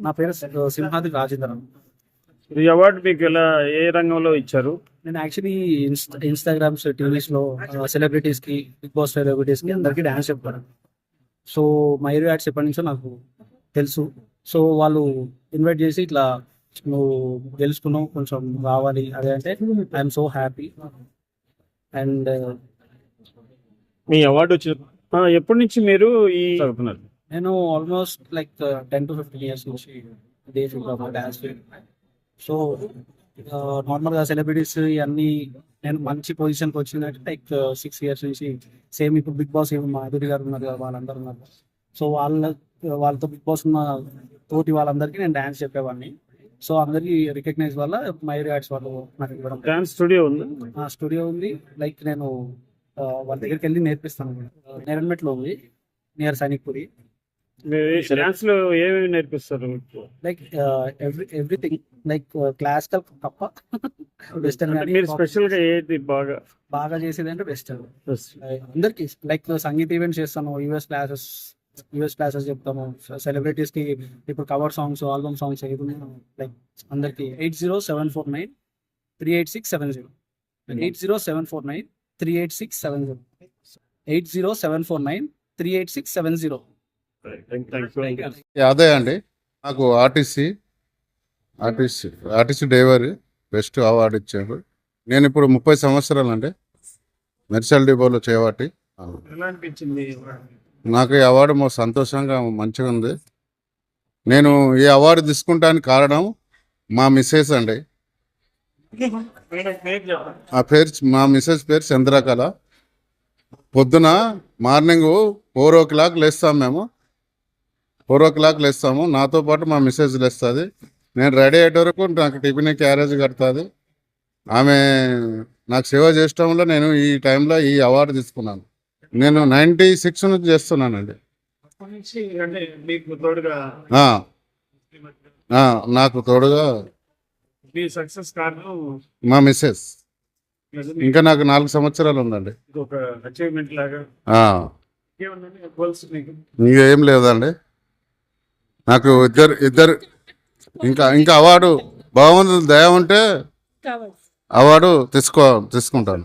నా పేరు సింహాద్రి రాజేంద్రన్. ఈ అవార్డు మీకు ఎలా ఏ రంగంలో ఇచ్చారు? నేను యాక్చువల్లీ ఇన్స్టాగ్రామ్స్ టీవీస్లో సెలబ్రిటీస్కి, బిగ్ బాస్ సెలబ్రిటీస్కి అందరికీ డ్యాన్స్ చెప్తాను. సో మైరు యాడ్స్ ఎప్పటి నుంచో నాకు తెలుసు. సో వాళ్ళు ఇన్వైట్ చేసి ఇట్లా నువ్వు గెలుచుకున్నావు, కొంచెం రావాలి అదే అంటే I'm so happy. And me award వచ్చి ఎప్పటి నుంచి మీరు ఈ చదువుతున్నారు? నేను ఆల్మోస్ట్ లైక్ 10 to 15 years నుంచి డ్యాన్స్ ఫీల్డ్. సో నార్మల్గా సెలబ్రిటీస్ ఇవన్నీ నేను మంచి పొజిషన్కి వచ్చిందంటే లైక్ 6 years నుంచి. సేమ్ ఇప్పుడు బిగ్ బాస్ ఏమో మాధురి గారు ఉన్నారు కదా, వాళ్ళందరూ ఉన్నారు. సో వాళ్ళతో బిగ్ బాస్ ఉన్న తోటి వాళ్ళందరికీ నేను డ్యాన్స్ చెప్పేవాడిని. సో అందరికీ రికగ్నైజ్ వల్ల మైరు యాడ్స్ వాళ్ళు నాకు ఇవ్వడం. డాన్స్ స్టూడియో ఉంది? స్టూడియో ఉంది. లైక్ నేను వాళ్ళ దగ్గరికి వెళ్ళి నేర్పిస్తాను. నేరన్మెట్లో ఉంది, నియర్ సైనిక్పురి. డాన్స్ లో ఏమేమి నేర్పిస్తారు? లైక్ ఎవ్రీథింగ్, లైక్ క్లాసికల్ తప్ప వెస్టర్న్. మీరు స్పెషల్ గా ఏది బాగా చేసేది అంటే వెస్టర్న్. అందరికి లైక్ సంగీత ఈవెంట్స్ చేస్తాను, యూఎస్ క్లాసెస్ చెప్తాను సెలబ్రిటీస్ కి. ఇప్పుడు cover songs, album songs like అందరికి. 8074938670 8074938670 8074938670. అదే అండి, నాకు ఆర్టీసీ డ్రైవర్ బెస్ట్ అవార్డు ఇచ్చారు. నేను ఇప్పుడు 30 సంవత్సరాలు అండి మెర్సల్ డిపోలో చేయబట్టి. ఎలా అనిపించింది? నాకు ఈ అవార్డు సంతోషంగా మంచిగా ఉంది. నేను ఈ అవార్డు తీసుకుంటానికి కారణం మా మిస్సెస్ అండి. మా మిస్సెస్ పేరు చంద్రకళ. పొద్దున మార్నింగ్ 4 o'clock లేస్తాం మేము. 4 o'clock లేస్తాము. నాతో పాటు మా మిస్సెస్ లేస్తుంది. నేను రెడీ అయ్యే వరకు నాకు టిఫిన్ క్యారేజ్ కడుతుంది. ఆమె నాకు సేవ చేయడంలో నేను ఈ టైంలో ఈ అవార్డు తీసుకున్నాను. నేను 96 నుంచి చేస్తున్నానండి. నాకు తోడుగా మా మిస్సెస్. ఇంకా నాకు 4 సంవత్సరాలు ఉందండి. ఇంకేం లేదండి. నాకు ఇద్దరు ఇంకా అవార్డు బాగుంది. దయ ఉంటే అవార్డు తీసుకుంటాను.